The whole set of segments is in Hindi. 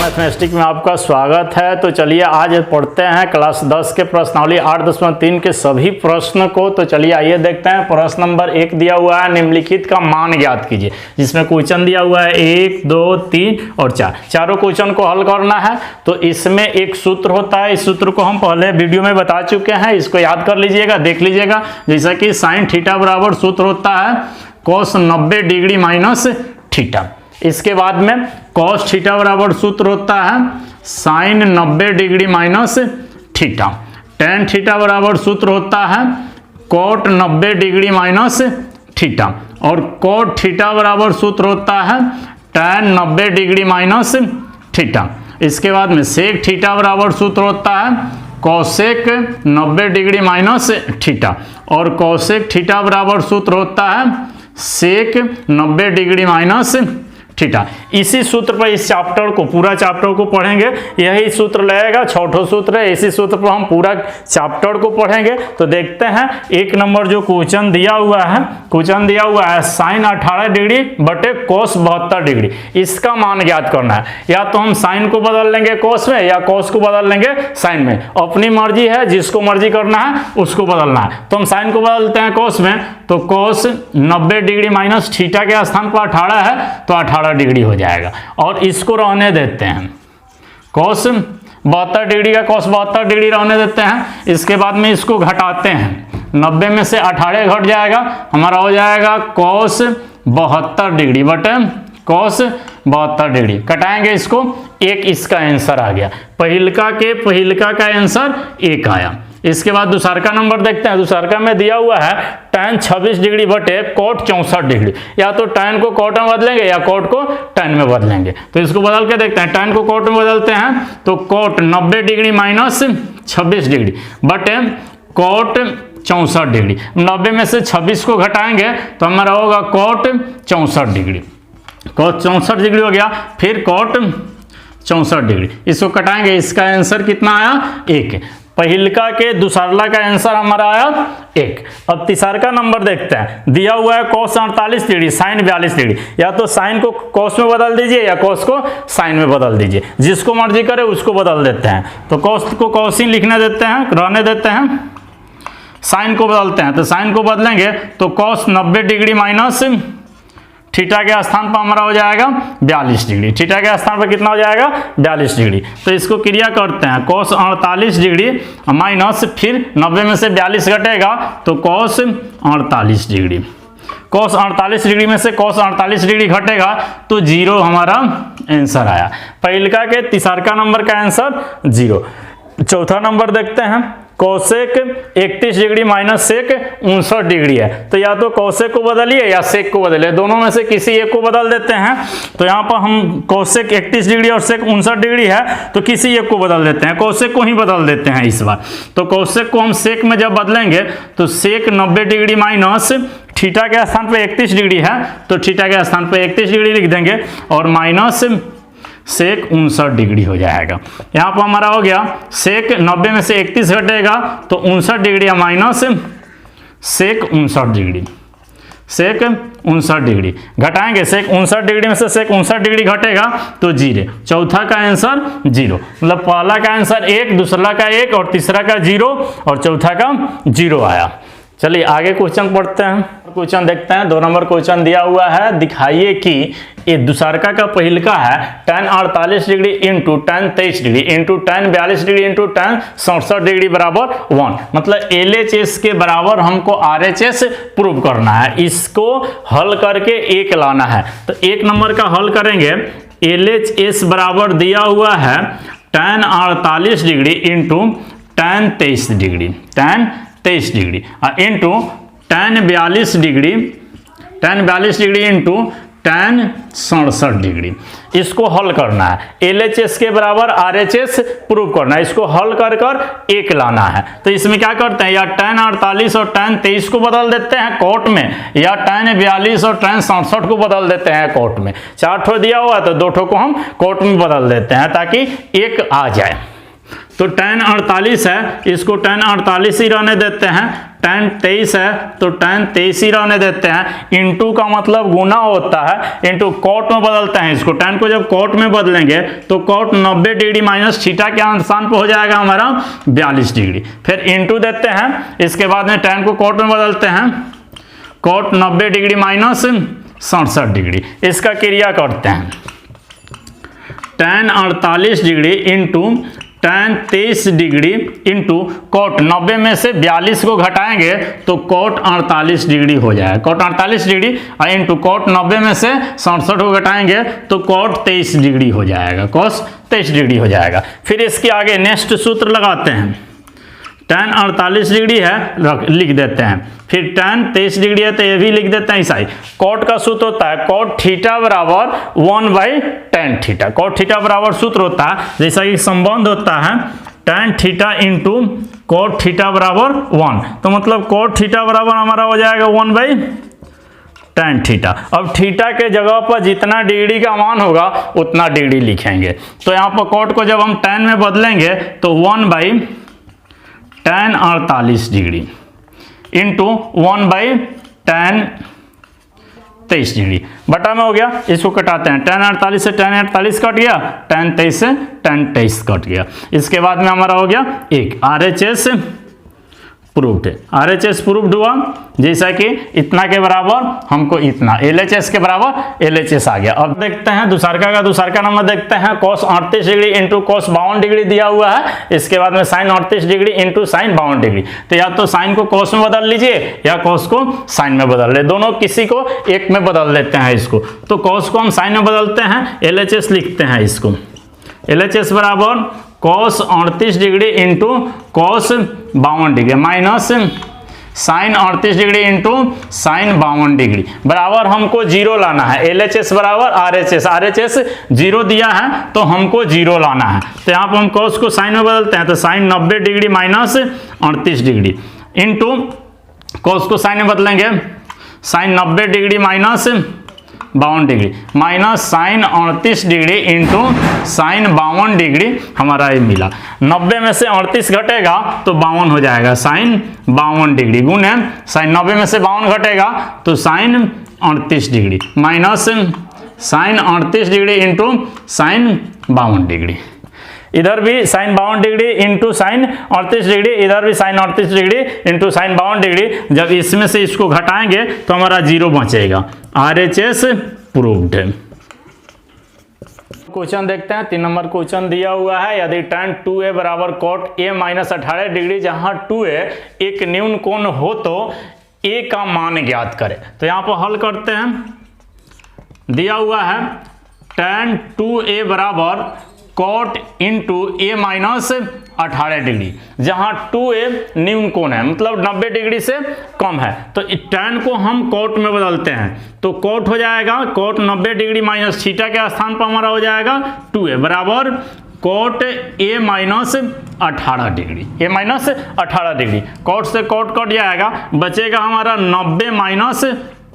मैथमेटिक्स में आपका स्वागत है। तो चलिए आज पढ़ते हैं क्लास 10 के प्रश्नावली 8.3 के सभी प्रश्न को। तो चलिए आइए देखते हैं। प्रश्न नंबर 1 दिया हुआ है, निम्नलिखित का मान ज्ञात कीजिए, जिसमें क्वेश्चन दिया हुआ है 1, 2, 3 और 4। चारों क्वेश्चन को हल करना है। तो इसमें एक सूत्र होता है, इस सूत्र को हम पहले वीडियो में बता चुके हैं, इसको याद कर लीजिएगा, देख लीजिएगा। जैसा कि साइन थीटा बराबर सूत्र होता है cos 90 डिग्री माइनस थीटा। इसके बाद में cos थीटा बराबर सूत्र होता है sine 90 degree minus theta. tan theta बराबर सूत्र होता है cot 90 डिग्री माइनस थीटा। और cot थीटा बराबर सूत्र होता है tan 90 डिग्री माइनस थीटा। इसके बाद में sec थीटा बराबर सूत्र होता है cosec 90 डिग्री माइनस थीटा। और cosec थीटा बराबर सूत्र होता है sec 90 डिग्री माइनस थीटा। इसी सूत्र पर इस चैप्टर को, पूरा चैप्टर को पढ़ेंगे। यही सूत्र लगेगा, छठो सूत्र है, इसी सूत्र पर हम पूरा चैप्टर को पढ़ेंगे। तो देखते हैं 1 नंबर जो क्वेश्चन दिया हुआ है साइन 18 डिग्री बटे cos 72 डिग्री। इसका मान ज्ञात करना है। या तो हम साइन को बदल लेंगे cos में, या cos को बदल लेंगे साइन में। अपनी मर्जी है, जिसको मर्जी करना है उसको बदलना है। तो हम साइन को बदलते हैं cos में, तो cos 90 डिग्री माइनस थीटा के स्थान पर 18 है तो 18 डिग्री हो जाएगा। और इसको रहने देते हैं, cos 72 डिग्री का cos 72 डिग्री रहने देते हैं। इसके बाद में इसको घटाते हैं, 90 में से 18 घट जाएगा, हमारा हो जाएगा cos 72 डिग्री बटे cos 72 डिग्री। कटाएंगे इसको, एक इसका आंसर आ गया। पहिलका का आंसर 1 आया। इसके बाद दूसरका नंबर देखते हैं। दूसरका में दिया हुआ है tan 26 डिग्री बटे cot 64 डिग्री। या तो tan को cot में बदलेंगे या cot को tan में बदलेंगे। तो इसको बदल के देखते हैं। tan को cot में बदलते हैं तो cot 90 डिग्री माइनस 26 डिग्री बटे cot 64 डिग्री। 90 में से 26 को घटाएंगे तो हमारा होगा cot 64 डिग्री। cot 64 डिग्री हो गया, फिर cot 64 डिग्री। इसको कटाएंगे, इसका आंसर कितना आया? 1। पहिलका के दूसरला का आंसर हमारा आया 1। अब तीसरका नंबर देखते हैं। दिया हुआ है cos 48 डिग्री साइन 42 डिग्री। या तो साइन को cos में बदल दीजिए या cos को साइन में बदल दीजिए, जिसको मर्जी करे उसको बदल देते हैं। तो cos को cosine लिखने देते हैं, रहने देते हैं। साइन को बदलते हैं, तो साइन को बदलेंगे तो cos 90 डिग्री माइनस थीटा के स्थान पर हमारा हो जाएगा 42 डिग्री। थीटा के स्थान पर कितना हो जाएगा? 42 डिग्री। तो इसको क्रिया करते हैं, cos 48 डिग्री माइनस फिर 90 में से 42 घटेगा तो cos 48 डिग्री। cos 48 डिग्री में से cos 48 डिग्री घटेगा तो 0 हमारा आंसर आया। पहिलका के तीसरका नंबर का आंसर 0। चौथा नंबर देखते हैं। cosec 31 degree minus sec 59 degree है। तो या तो cosec को बदलिए या sec को बदलिए, दोनों में से किसी एक को बदल देते हैं। तो यहाँ पर हम cosec 31 डिग्री और sec 59 डिग्री है तो किसी एक को बदल देते हैं, cosec को ही बदल देते हैं इस बार। तो cosec को हम sec में जब बदलेंगे तो sec 90 डिग्री माइनस थीटा के स्थान पर 31 डिग्री है तो थीटा के स्थान पर 31 डिग्री लिख देंगे और माइनस sec 59 डिग्री हो जाएगा। यहाँ पर हमारा हो गया sec 90 में से 31 घटेगा तो 59 डिग्री या minus sec 59 degree. sec 59 degree घटाएंगे, sec 59 डिग्री में से sec 59 डिग्री घटेगा तो 0। चौथा का आंसर 0, मतलब पहला का आंसर 1, दूसरा का 1 और तीसरा का 0 और चौथा का 0 आया। चलिए आगे क्वेश्चन पढ़ते हैं। क्वेश्चन देखते हैं। 2 नंबर क्वेश्चन दिया हुआ है, दिखाइए कि ये दूसरका का पहिलका है tan 48 degree into tan 23 degree into tan 42 degree into tan 67 degree बराबर 1। मतलब LHS के बराबर हमको RHS प्रूव करना है। इसको हल करके 1 लाना है। तो 1 नंबर का हल करेंगे। LHS बराबर दिया हुआ है tan 48 degree into tan 23 degree, tan 23 degree into tan 42 degree into tan 67 degree. इसको हल करना है। LHS के बराबर RHS प्रूव करना है। इसको हल कर 1 लाना है। तो इसमें क्या करते हैं, या tan 48 और tan 23 को बदल देते हैं cot में, या tan 42 और tan 67 को बदल देते हैं cot में। 4 ठो दिया हुआ है तो 2 ठो को हम cot में बदल देते हैं ताकि 1 आ जाए। तो tan 48 है, इसको tan 48 ही रहने देते हैं। tan 23 है तो tan 23 ही रहने देते हैं। इंटू का मतलब गुना होता है, इंटू कॉट में बदलते हैं इसको। tan को जब कॉट में बदलेंगे तो कॉट 90 डिग्री माइनस थीटा के स्थान पर हो जाएगा हमारा 42 डिग्री। फिर इंटू देते हैं, इसके बाद में tan को कॉट में बदलते हैं, कॉट 90 डिग्री माइनस 67 डिग्री। इसका क्रिया करते हैं, tan 48 degree into tan 23 degree into cot 90 में से 42 को घटाएंगे तो कॉट 48 डिग्री हो जाएगा। कॉट 48 डिग्री इंटू कॉट 90 में से 67 को घटाएंगे तो कॉट 23 डिग्री हो जाएगा, कॉस 23 डिग्री हो जाएगा। फिर इसके आगे नेक्स्ट सूत्र लगाते हैं, tan 48 डिग्री है लिख देते हैं, फिर tan 23 डिग्री है तो ये भी लिख देते हैं ऐसा ही। कॉट का सूत्र होता है कॉट थीटा बराबर 1/tan थीटा। कॉट थीटा बराबर सूत्र होता है जैसा कि संबंध होता है tan theta into cot theta बराबर 1, तो मतलब कॉट थीटा बराबर हमारा हो जाएगा 1/tan थीटा। अब थीटा के जगह पर जितना डिग्री का मान होगा उतना डिग्री लिखेंगे। तो यहाँ पर कॉट को जब हम tan में बदलेंगे तो 1/tan 48 degree into 1/tan 23 degree बटा में हो गया। इसको कटाते हैं, tan 48 से tan 48 कट गया, tan 23 से tan 23 कट गया। इसके बाद में हमारा हो गया एक RHS प्रूव्ड है। RHS प्रूव्ड हुआ जैसा कि इतना के बराबर हमको इतना, LHS के बराबर LHS आ गया। अब देखते हैं दूसरका का। दूसरका नंबर देखते हैं cos 38 degree into cos 52 degree दिया हुआ है। इसके बाद में sin 38 degree into sin 52 degree. तो या तो sin को cos में बदल लीजिए या cos को sin में बदल ले, दोनों किसी को एक में बदल लेते हैं इसको। तो cos को हम sin में बदलते हैं, LHS लिखते हैं इसको। LHS बराबर cos 38 degree into cos 52 degree minus sin 38 degree into sin 52 degree बराबर हमको जीरो लाना है। LHS बराबर RHS, RHS जीरो दिया है तो हमको जीरो लाना है। तो यहाँ पर हम cos को sin में बदलते हैं तो sin 90 degree minus 38 degree into cos को sin में बदलेंगे sin 90 degree minus 52 degree minus sin 38 degree into sin 52 degree हमारा ये मिला। 90 में से 38 घटेगा तो 52 हो जाएगा, sin 52 डिग्री गुण है sin 90 में से 52 घटेगा तो sin 38 degree minus sin 38 degree into sin 52 degree. इधर भी sin 52 degree into sin 38 degree, इधर भी sin 38 degree into sin 52 degree. जब इसमें से इसको घटाएंगे तो हमारा जीरो बचेगा। RHS प्रूव्ड है। क्वेश्चन देखते हैं, 3 नंबर क्वेश्चन दिया हुआ है, यदि tan 2a बराबर cot a माइनस 18 डिग्री जहां 2a एक न्यून कोण हो तो a का मान ज्ञात करें। तो यहाँ पर हल करते हैं, दिया हुआ है tan 2a बराबर cot into a minus 18 degree जहां 2a न्यून कोण है मतलब 90 डिग्री से कम है। तो tan को हम cot में बदलते हैं तो cot हो जाएगा cot 90 डिग्री माइनस थीटा के स्थान पर हमारा हो जाएगा 2a बराबर cot a minus 18 degree, a minus 18 degree. cot से cot कट जाएगा, बचेगा हमारा 90 माइनस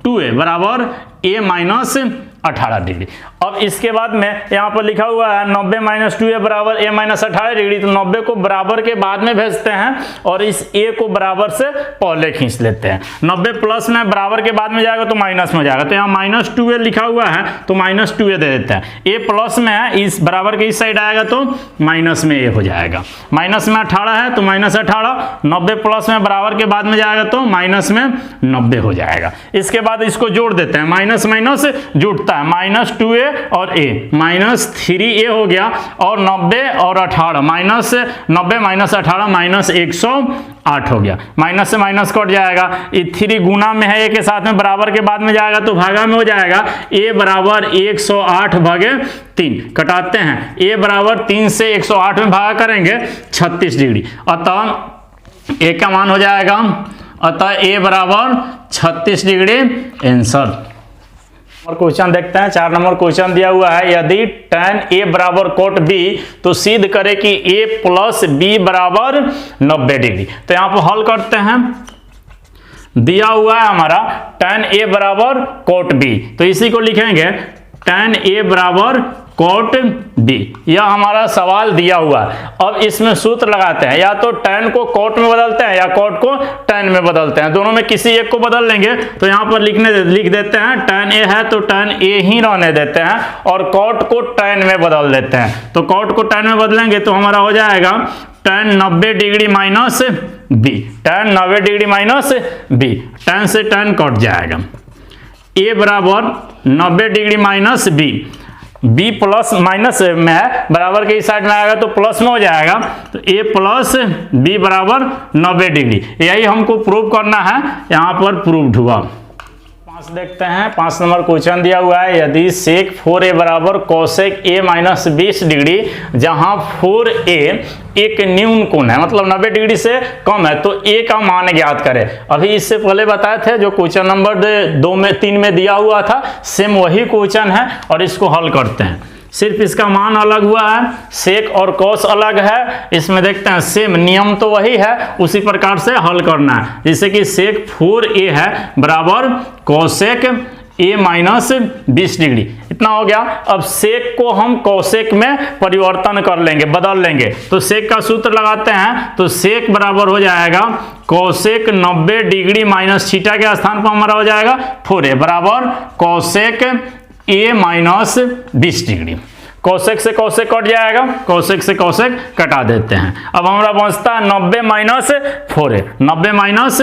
2a बराबर a माइनस 18 डिग्री। अब इसके बाद में यहाँ पर लिखा हुआ है 90 माइनस 2a बराबर a माइनस 18 डिग्री, तो 90 को बराबर के बाद में भेजते हैं और इस a को बराबर से पहले खींच लेते हैं। 90 प्लस में बराबर के बाद में जाएगा तो माइनस में जाएगा, तो यहाँ माइनस 2a लिखा हुआ है तो माइनस 2a दे देते हैं। a प्लस में है, इस बराबर के इस साइड आएगा तो माइनस में a हो जाएगा। माइनस में 18 है तो माइनस 18, 90 प्लस में बराबर के बाद में जाएगा तो माइनस में 90 हो जाएगा। इसके बाद इसको जोड़ देते हैं, माइनस माइनस जुड़ता है, माइनस 2a और a माइनस 3a हो गया और 90 और 18 माइनस 90 माइनस 18 माइनस 108 हो गया। माइनस से माइनस कट जाएगा, ये 3 गुना में है a के साथ में बराबर के बाद में जाएगा तो भागा में हो जाएगा। a बराबर 108 भागे 3 कटाते हैं, a बराबर 3 से 108 में भागा करेंगे 36 डिग्री, अतः a का मान हो जाएगा, अतः a बराबर 36 डिग्री आंसर। और क्वेश्चन देखते हैं, 4 नंबर क्वेश्चन दिया हुआ है, यदि tan a बराबर cot b तो सिद्ध करें कि a प्लस b बराबर 90 डिग्री। तो यहाँ पर हल करते हैं, दिया हुआ है हमारा tan a बराबर cot b, तो इसी को लिखेंगे tan a बराबर कॉट बी, यह हमारा सवाल दिया हुआ है। अब इसमें सूत्र लगाते हैं, या तो tan को कॉट में बदलते हैं या कॉट को tan में बदलते हैं, दोनों में किसी एक को बदल लेंगे। तो यहाँ पर लिख देते हैं tan a है तो tan a ही रहने देते हैं और कॉट को tan में बदल देते हैं। तो कॉट को tan में बदलेंगे तो हमारा हो जाएगा tan 90 degree minus B, tan 90 degree minus B, tan से tan कट जाएगा। a बराबर 90 degree minus B, b plus minus में है, बराबर के इस साइड में आएगा तो प्लस में हो जाएगा। तो a प्लस b बराबर 90 डिग्री, यही हमको प्रूव करना है, यहाँ पर प्रूव्ड हुआ। 5 देखते हैं, 5 नंबर क्वेश्चन दिया हुआ है, यदि सेक 4a बराबर कोसेक a माइनस 20 डिग्री, जहां 4a एक न्यून कोण है, मतलब 90 डिग्री से कम है, तो a का मान ज्ञात करें। अभी इससे पहले बताए थे जो क्वेश्चन नंबर 3 में दिया हुआ था, सेम वही क्वेश्चन है और इसको हल करते हैं। सिर्फ इसका मान अलग हुआ है, सेक और कॉस अलग है। इसमें देखते हैं सेम नियम तो वही है, उसी प्रकार से हल करना है। जैसे कि सेक 4a है बराबर कोसेक a माइनस 20 डिग्री, इतना हो गया। अब सेक को हम कोसेक में परिवर्तन कर लेंगे, बदल लेंगे। तो सेक का सूत्र लगाते हैं, तो सेक बराबर हो जाएगा कोसेक 90 डिग्री माइनस थीटा के स्थान पर हमारा हो जाएगा 4a बराबर cosec a minus 20 degree. Cosec से कोसेक कट जाएगा, कोसेक से कोसेक कटा देते हैं। अब हमारा बचता है 90 माइनस 4a, 90 माइनस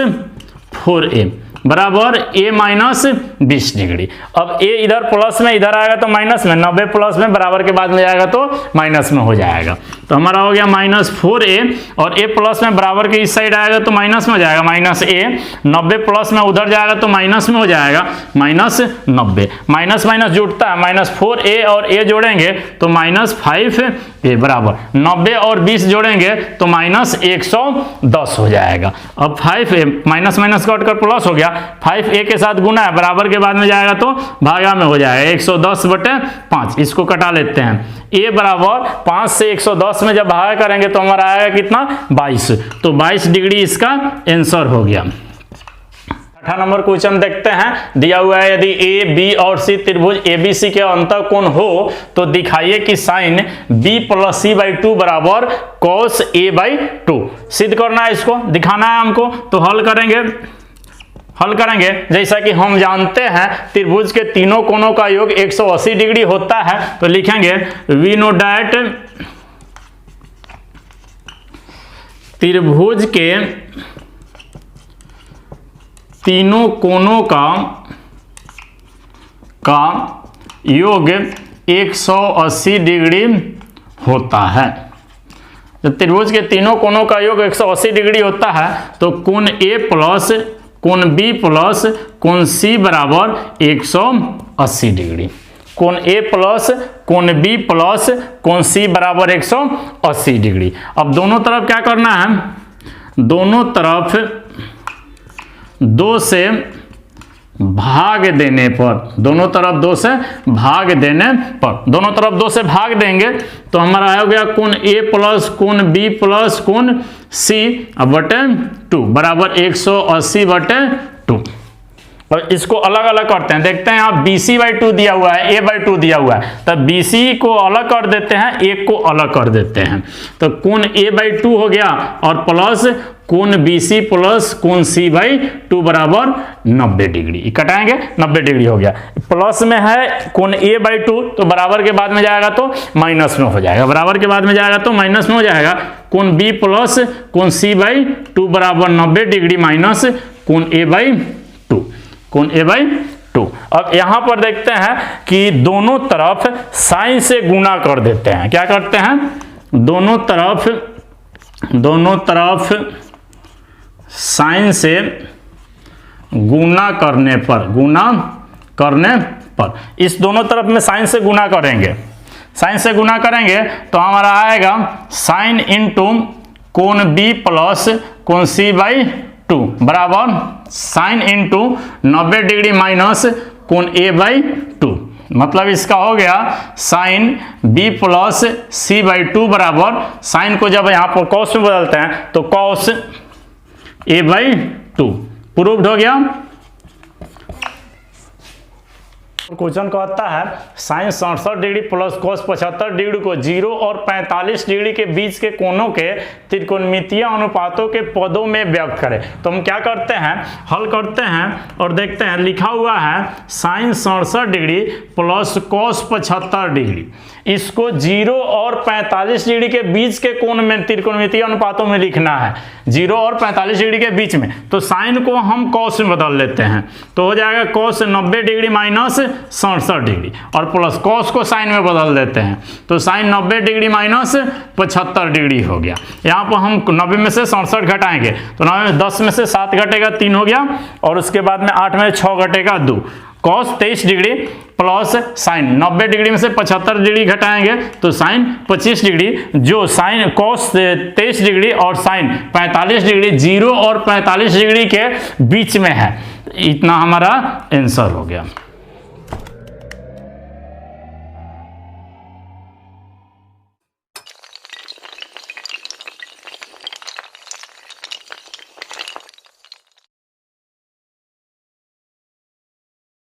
4a बराबर a माइनस 20 डिग्री। अब a इधर प्लस में, इधर आएगा तो माइनस में, 90 प्लस में बराबर के बाद में जाएगा तो माइनस में हो जाएगा। तो हमारा हो गया माइनस 4a और a प्लस में बराबर के इस साइड आएगा तो माइनस में हो जाएगा माइनस a, 90 प्लस में उधर जाएगा तो माइनस में हो जाएगा माइनस 90। माइनस माइनस जुड़ता है, माइनस 4a और a जोड़ेंगे तो माइनस 5a बराबर 90 और 20 जोड़ेंगे तो माइनस 110 हो जाएगा। अब 5a माइनस माइनस कट कर प्लस हो गया, 5a के साथ गुना है, बराबर के बाद में जाएगा तो भागा में हो जाएगा 110/5। इसको कटा लेते हैं, a बराबर 5 से 110 में जब भागा करेंगे तो हमारा आएगा कितना 22, तो 22 डिग्री इसका आंसर हो गया। 8 नंबर क्वेश्चन देखते हैं, दिया हुआ है यदि a b और c त्रिभुज ABC के अंतःकोण हो तो दिखाइए कि साइन b प्लस c/2 बराबर cos a/2। सिद्ध करना है, इसको दिखाना है हमको। तो हल करेंगे जैसा कि हम जानते हैं त्रिभुज के तीनों कोणों का योग 180 डिग्री होता है। तो लिखेंगे वी नो डैट त्रिभुज के तीनों कोणों का योग 180 डिग्री होता है। जब त्रिभुज के तीनों कोणों का योग 180 डिग्री होता है तो कोण A प्लस कोण B प्लस कोण C बराबर 180 डिग्री। कोण A प्लस कोण B प्लस कोण C बराबर 180 डिग्री। अब दोनों तरफ क्या करना है, दोनों तरफ 2 से भाग देने पर, दोनों तरफ 2 से भाग देने पर, दोनों तरफ 2 से भाग देंगे तो हमारा हो गया कोण A प्लस कोण B प्लस कोण C बटे 2 बराबर 180/2। और इसको अलग अलग करते हैं, देखते हैं यहाँ BC/2 दिया हुआ है, A/2 दिया हुआ है, तब BC को अलग कर देते हैं, A को अलग कर देते हैं। तो कोण A/2 हो गया और प्लस कोण BC प्लस कोण C/2 बराबर 90 डिग्री। कटाएंगे 90 डिग्री हो गया। प्लस में है कोण A/2 तो बराबर के बाद में जाएगा तो माइनस में हो जाएगा, बराबर के बाद में जाएगा तो माइनस में हो जाएगा। कोण B प्लस कोण C/2 बराबर 90 डिग्री माइनस कोण A/2, कोण A/2। अब यहां पर देखते हैं कि दोनों तरफ साइन से गुना कर देते हैं। क्या करते हैं, दोनों तरफ साइन से गुना करने पर इस दोनों तरफ में साइन से गुना करेंगे, साइन से गुना करेंगे तो हमारा आएगा साइन इंटू कोण B प्लस कोण C/2 बराबर साइन इंटू 90 डिग्री माइनस कोण A/2। मतलब इसका हो गया साइन B प्लस C/2 बराबर, साइन को जब यहाँ पर कॉस में बदलते हैं तो कॉस A/2। प्रूव्ड हो गया। क्वेश्चन कहता है sine 67 degree plus cos 75 degree को 0 और 45 डिग्री के बीच के कोणों के त्रिकोणमितीय अनुपातों के पदों में व्यक्त करें। तो हम क्या करते हैं, हल करते हैं और देखते हैं। लिखा हुआ है sine 67 degree plus cos 75 degree, इसको 0 और 45 डिग्री के बीच के कोण में त्रिकोणमितीय अनुपातों में लिखना है, 0 और 45 डिग्री के बीच में। तो साइन को हम कॉस में बदल लेते हैं, तो हो जाएगा कॉस 90 डिग्री माइनस 67 डिग्री, और प्लस कॉस को साइन में बदल देते हैं, तो साइन 90 डिग्री माइनस 75 डिग्री हो गया। यहाँ पर हम 90 में से 67 घटाएंगे, तो 90 में 10 में से 7 घटेगा 3 हो गया, और उसके बाद में 8 में 6 घटेगा 2, cos 23 degree plus sign 90 degree में से 75 डिग्री घटाएंगे तो साइन 25 डिग्री, जो साइन कॉस 23 डिग्री और साइन 45 डिग्री 0 और 45 डिग्री के बीच में है। इतना हमारा आंसर हो गया।